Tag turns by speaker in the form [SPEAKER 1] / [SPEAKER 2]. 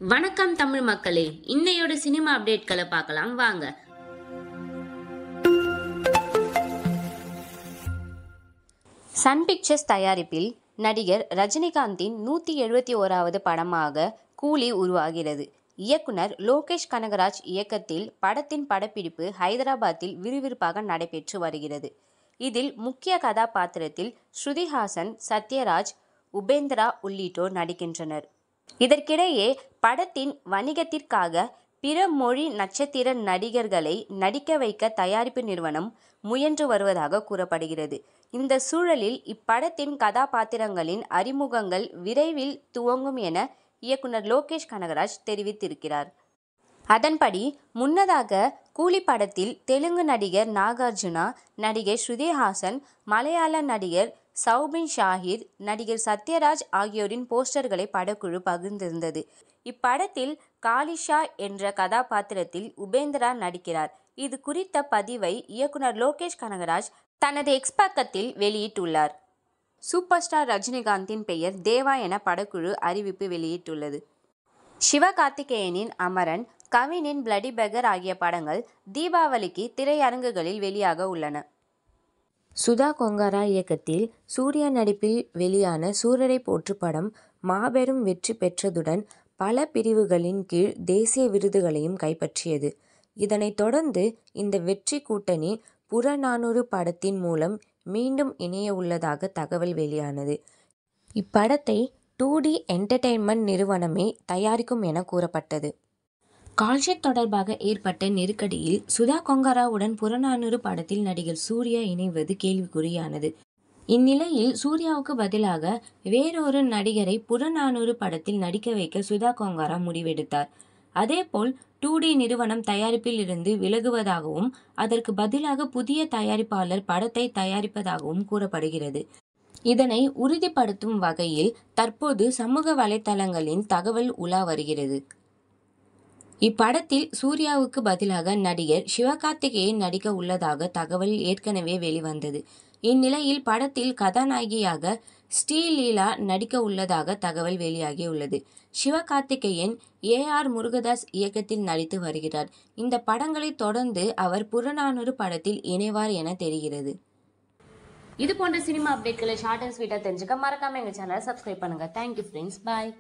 [SPEAKER 1] வணக்கம் தமிழ் மக்களே, இன்னையோட சினிமா அப்டேட்களை பார்க்கலாம் வாங்க. சன் பிக்சர்ஸ் தயாரிப்பில் நடிகர் ரஜினிகாந்தின் 171வது படமாக கூலி உருவாகிறது. இயக்குனர் லோகேஷ் கனகராஜ் இயக்கத்தில் படத்தின் படப்பிடிப்பு ஹைதராபாத்தில் விறுவிறுப்பாக நடைபெற்று வருகிறது. இதில் முக்கிய கதாபாத்திரத்தில் ஸ்ருதிஹாசன், சத்யராஜ், உபேந்திரா உள்ளிட்டோர் நடிக்கின்றனர். இதற்கிடையே படத்தின் வணிகத்திற்காக பிற மொழி நட்சத்திர நடிகர்களை நடிக்க வைக்க தயாரிப்பு நிறுவனம் முயன்று வருவதாக கூறப்படுகிறது. இந்த சூழலில் இப்படத்தின் கதாபாத்திரங்களின் அறிமுகங்கள் விரைவில் துவங்கும் என இயக்குனர் லோகேஷ் கனகராஜ் தெரிவித்திருக்கிறார். அதன்படி முன்னதாக கூலி படத்தில் தெலுங்கு நடிகர் நாகார்ஜுனா, நடிகர் ஸ்ருதிஹாசன், மலையாள நடிகர் சௌபின் ஷாஹிர், நடிகர் சத்யராஜ் ஆகியோரின் போஸ்டர்களை படக்குழு பகிர்ந்திருந்தது. இப்படத்தில் காலிஷா என்ற கதாபாத்திரத்தில் உபேந்திரா நடிக்கிறார். இது குறித்த பதிவை இயக்குனர் லோகேஷ் கனகராஜ் தனது எக்ஸ் பக்கத்தில் வெளியிட்டுள்ளார். சூப்பர் ஸ்டார் ரஜினிகாந்தின் பெயர் தேவா என படக்குழு அறிவிப்பு வெளியிட்டுள்ளது. சிவகார்த்திகேயனின் அமரன், கவினின் பிளடி பெகர் ஆகிய படங்கள் தீபாவளிக்கு திரையரங்குகளில் வெளியாக உள்ளன. சுதா கொங்கரா இயக்கத்தில் சூர்யா நடிப்பில் வெளியான சூரரை போற்று படம் மாபெரும் வெற்றி பெற்றதுடன் பல பிரிவுகளின் கீழ் தேசிய விருதுகளையும் கைப்பற்றியது. இதனைத் தொடர்ந்து இந்த வெற்றி கூட்டணி புறநானூறு படத்தின் மூலம் மீண்டும் இணைய உள்ளதாக தகவல் வெளியானது. இப்படத்தை 2D என்டர்டெயின்மெண்ட் நிறுவனமே தயாரிக்கும் என கூறப்பட்டது. கால்ஷீட் தொடர்பாக ஏற்பட்ட நெருக்கடியில் சுதா கொங்கராவுடன் புறநானூறு படத்தில் நடிகர் சூர்யா இணைவது கேள்விக்குறியானது. இந்நிலையில் சூர்யாவுக்கு பதிலாக வேறொரு நடிகரை புறநானூறு படத்தில் நடிக்க வைக்க சுதா கொங்கரா முடிவெடுத்தார். அதேபோல் 2D நிறுவனம் தயாரிப்பில் இருந்து விலகுவதாகவும் அதற்கு பதிலாக புதிய தயாரிப்பாளர் படத்தை தயாரிப்பதாகவும் கூறப்படுகிறது. இதனை உறுதிப்படுத்தும் வகையில் தற்போது சமூக வலைதளங்களில் தகவல் உலா வருகிறது. இப்படத்தில் சூர்யாவுக்கு பதிலாக நடிகர் சிவகார்த்திகேயன் நடிக்க உள்ளதாக தகவல் ஏற்கனவே வெளிவந்தது. இந்நிலையில் படத்தில் கதாநாயகியாக ஸ்ரீலீலா நடிக்க உள்ளதாக தகவல் வெளியாகியுள்ளது. சிவகார்த்திகேயன் AR முருகதாஸ் இயக்கத்தில் நடித்து வருகிறார். இந்த படங்களை தொடர்ந்து அவர் புறநானூறு படத்தில் இணைவார் என தெரிகிறது. இது போன்ற சினிமா அப்டேட்களை ஷார்ட் அண்ட் ஸ்வீட்டா தெரிஞ்சுக்க மறக்காம எங்க சேனலை சப்ஸ்கிரைப் பண்ணுங்க. Thank you friends. பாய்.